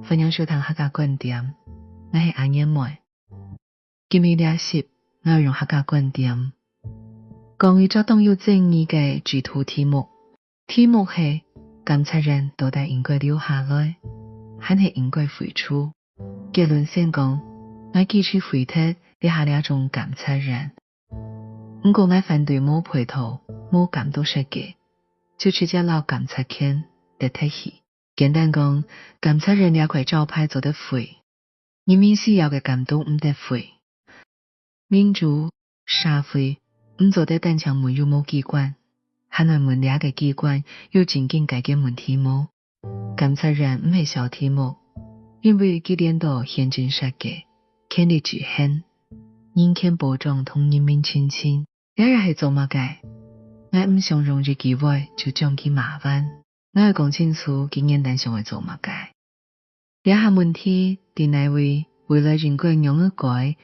分享收聽客家觀點，我係阿燕妹。今日練習，我要用客家觀點講一個當有爭議嘅主題題目。題目係監察人到底應該留下來，還係應該退出？結論先講，我支持廢除以下兩種監察人。不過我反對冇配套、冇監督設計，就直接攞監察權嚟體系。簡單講，監察人兩塊招牌做得廢，人民需要嘅監督唔得廢。民主社會唔做得單強門有冇機關，還係門兩個機關有真正解決問題冇？監察人唔係小題目，因為佢連到憲政設計、權力局限、人權保障同人民親近，兩樣係做乜嘅？我唔想容易機會就將佢麻煩。我要講清楚佢簡單上會做乜嘅。兩下問題定係為了人國養一改。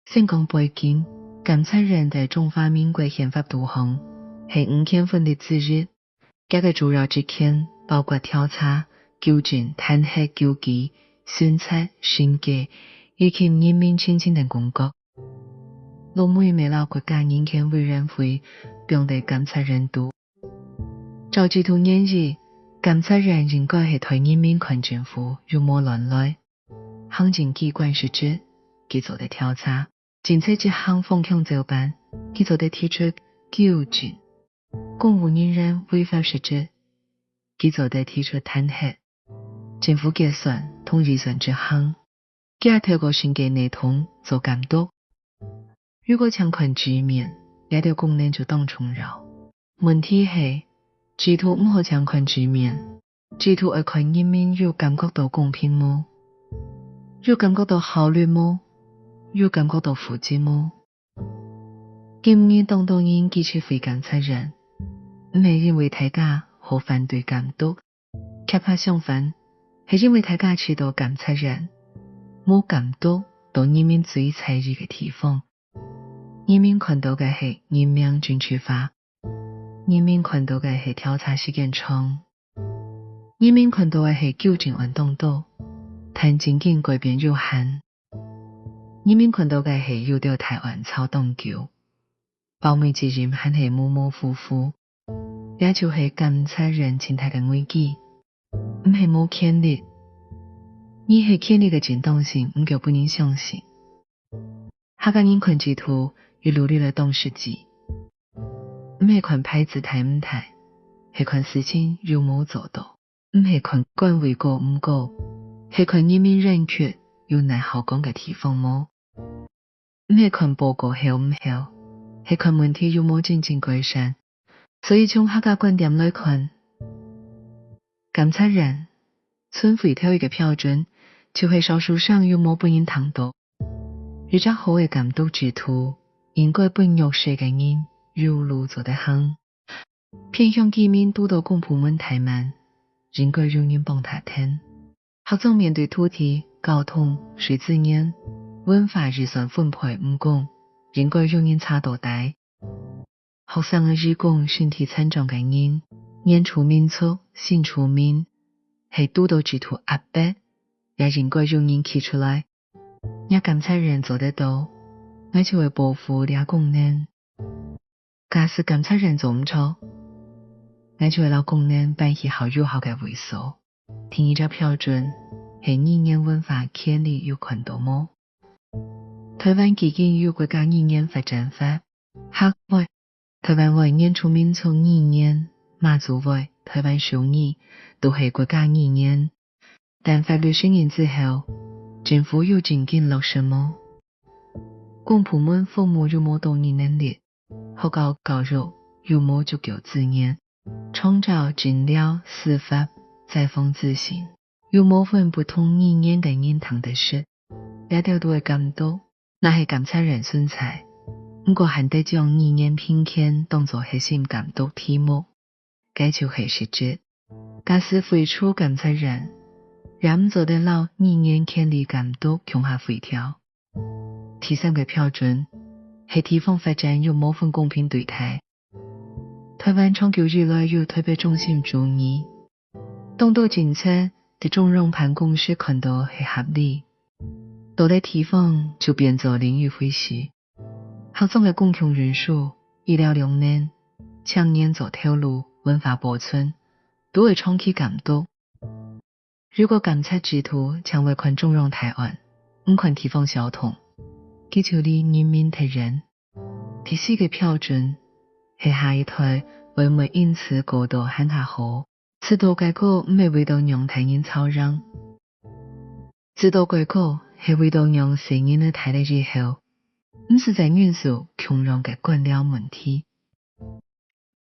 先講背景，監察人在中華民國憲法獨項係五權分立之一，各個主要職權包括調查、糾正、彈劾、救濟、巡查、審計以及人民親近等工作。老妹未老國家人權委員會並對監察人督。照制度演繹，監察人應該係對人民權政府有冇亂來，行政機關是指佢做的調查，警察執行風向照辦，佢做的提出糾正，公務人員違法是指佢做的提出彈劾，政府決算同預算執行，佢透過審計內容做監督。如果強權直面，兩條功能就當重要。問題係制度唔好強權直面，制度要看人民有感覺到公平冇，有感覺到效率冇，有感覺到負責冇。今日當然支持廢監察人，唔係因為大家好反對監督，恰恰相反，係因為大家知道監察人冇監督到人民最在意嘅地方。人民看到嘅係人命軍事化，人民看到嘅係調查時間長，人民看到嘅係糾正運動多，但真正改變有限。人民看到嘅係有條台灣草當橋，保密責任還係模模糊糊，也就係監察人生態嘅危機，唔係冇權力，而係權力嘅正當性唔夠不能相信。客家人權制度與努力了當世紀，唔係看牌子睇唔睇，係看事情有冇做到，唔係看官位夠唔夠，係看人民認決有難好講嘅地方冇，唔係看報告好唔好，係看問題有冇真正改善。所以從客家觀點來看，監察人存廢除一個標準，就係少數上有冇本人談到。一個好嘅監督制度，應該本弱勢嘅人有路做得行。偏向居民督導公部門太慢，應該有人幫他聽。學生面對土地、交通、水資源、文化預算分配唔公，應該有人插到底。學生嘅義工身體殘障嘅人，年出民族、性出民，係督導制度壓迫，也應該有人企出來。若監察人做得到，我就會保護倆功能。假使監察人做唔錯，我就會攞功能扮演好有效嘅位所。第一個標準係語言文化權利有看到冇？台灣基金有國家語言發展法，客話台灣話原住民族語言，馬祖話台灣俗語都係國家語言，但法律宣言之後，政府有真正落實冇？公部門父母有冇動員能力？學校教育有冇足夠資源？創造診療、司法、採訪諮詢，有冇分不同語言嘅人談得實？兩條都係監督，那係監察人選才。不過還得將語言偏見當作核心監督題目，該就係實質。假使廢除監察人，人做得到語言權利監督強下廢掉。第三個標準係地方發展有冇份公平對待。台灣長久以來有特別中心主義，當到政策在中融盘公司看到是合理，到的地方就变作另一回事。合作的共同人数1.2年，抢年做透露文化保存，都会冲起监督。如果监察制度抢为群中融台湾，唔群地方小统，佢就离人民敌人。第四个标准是下一代会唔会因此过度很下好，制度改革唔系为到让台人操让，制度改革是为到让世人的台的日后，唔是在运输穷人嘅官僚问题。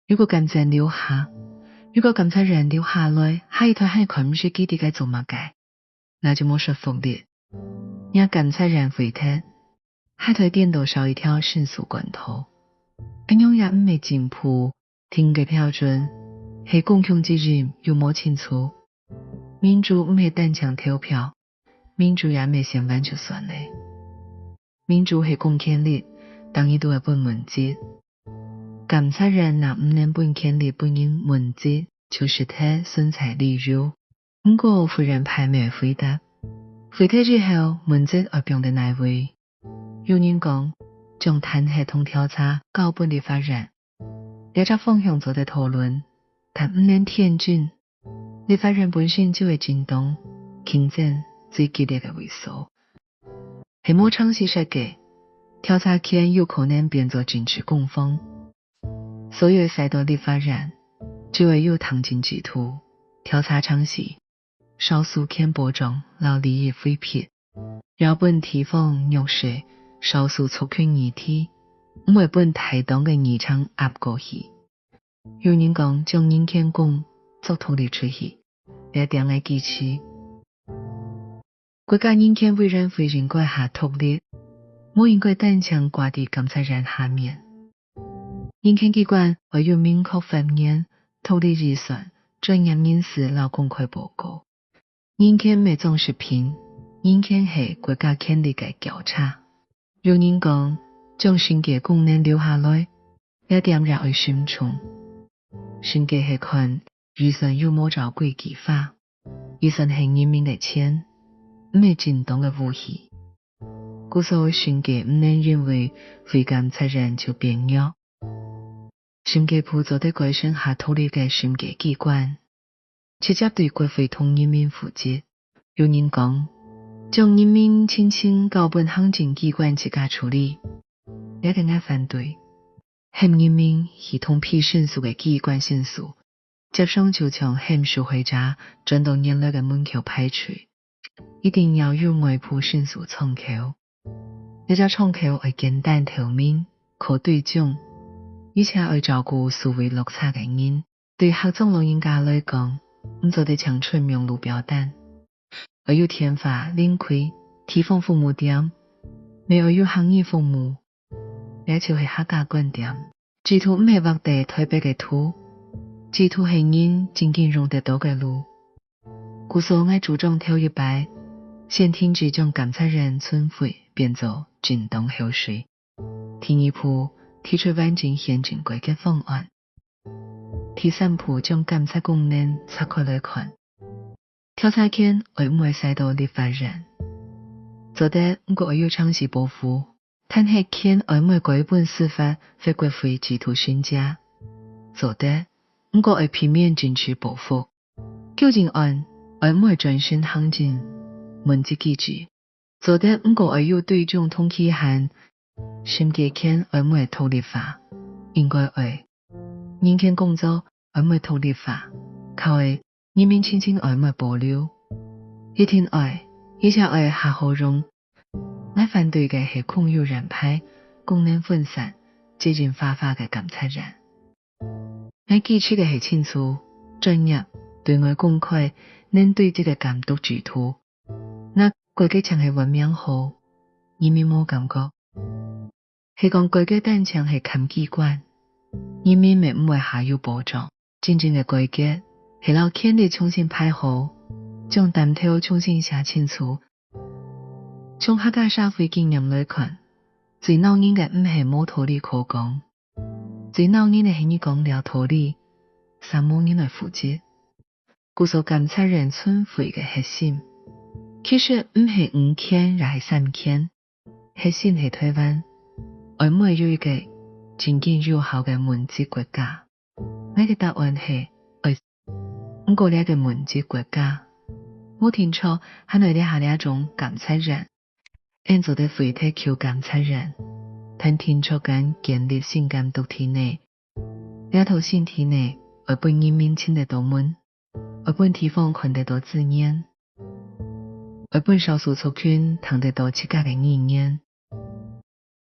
如果监察留下，如果监察人留下来，下一代还群唔是基地该做乜嘅，那就冇说服力。让监察人回退，下一代颠倒少一条申诉管头。咁样也唔系进步，听嘅标准系共同责任又冇清楚。民主唔系单强投票，民主也唔系先完就算嘞。民主系公权力，当然都系本问责。监察人若唔能本权力本人问责，就是他损财利诱。不过夫人派没回答，回答之后问责而变得哪位？有人讲将弹劾同调查交本立法人，两只方向做在讨论，但唔能天真。立法人本身就会震动，竞争最激烈的为数，系冇尝试设计调查权有可能变作政治攻防。所有赛道立法人只会有唐进制度，调查尝试少数权保障劳利益分配，让本地方弱势少数族群议题，唔会本太当嘅议场压过去。有人讲将人权公做脱离出去，一定要记起国家人权委员会应该下脱离，冇应该单强挂伫监察人下面。人权机关会有明确分言脱离预算专业人士劳公开报告。人权未总是评，人权系国家权力嘅调查。有人讲将审计功能留下来，一点也会心重。审计系看预算有冇照规矩法，预算系人民嘅钱，唔系震动嘅武器。故所谓审计唔能认为非监察人就变弱。审计部做在改善下脱离嘅审计机关，直接对国会同人民负责。有人讲将人民亲亲交本行政机关自家处理，一定要反对。向人民系统批申诉嘅机关申诉，接上就从向受害者转到人类嘅门口排除，一定要有外部申诉窗口。呢只窗口会简单透明，可对奖，而且会照顾思维落差嘅人。对合作老人家来讲，唔做得长春名路表单，而有天法领开提供服务点，未有行业服务，呢就系客家观点。制度唔系画地台北嘅图，制度系人真正用得到嘅路。故所爱注重头一摆，先停止将监察人存废变作震动后水。第二步提出完整宪政改革方案。第三步将监察功能拆开来看，调查权会唔会使到立法人？做得唔过会有尝试保护，弹劾权会唔会改本司法法国会制度选择？做得唔过会片面政治保护，纠正案会唔会转身行政文字机制？做得唔过会有对种通期限，审计权会唔会脱离法？应该会。人权工作会唔会脱离法？靠会人民亲亲会唔会保留？一定会，而且会下好用。我反对嘅系空有人派、功能分散、接近法嘅监察人。我记取嘅系清楚、专业、对外公开，能对这个监督制度。那改革场系文明好，人民冇感觉。系讲改革单场系看机关。人民未唔会下有保障，真正嘅改革系让权力重新排好，将担头重新写清楚。从客家社会经验来看，最恼人嘅唔系冇道理可讲，最恼人嘅系你讲了道理，啥冇人来负责。故所监察人存废嘅核心。其實唔係5天，而係3天。核心係台灣，我們有一個經濟友好嘅民主國家。我嘅答案係我過呢個民主國家。我聽錯，係內地下呢一種監察人，按做的廢體求監察人，但聽錯緊建立性監督體內。呢一套性體內，我本人民聽得到門，我本地方看得到字眼，我本少數族群聽得到其他嘅語言。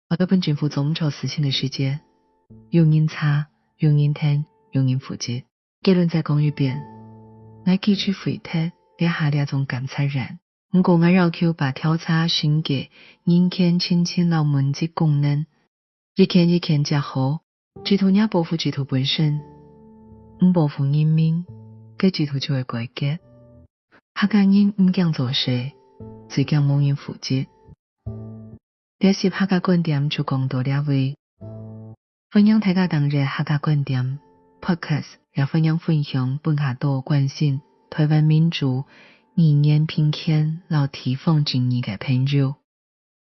我本政府總做事情的世界，有人查，有人聽，有人負責。結論再講一遍，我記住廢體呢下呢一種監察人，不過我要求把調查審結人權親親老民之功能，一件一件加好，制度也保護制度本身，唔保護人民，嘅制度就會改革。客家人唔講做事，只講冇人負責。這是客家觀點就講到了位，分享大家當日客家觀點 Podcast 也分享本下多關心台灣民主、語言偏見、老地方正義嘅朋友。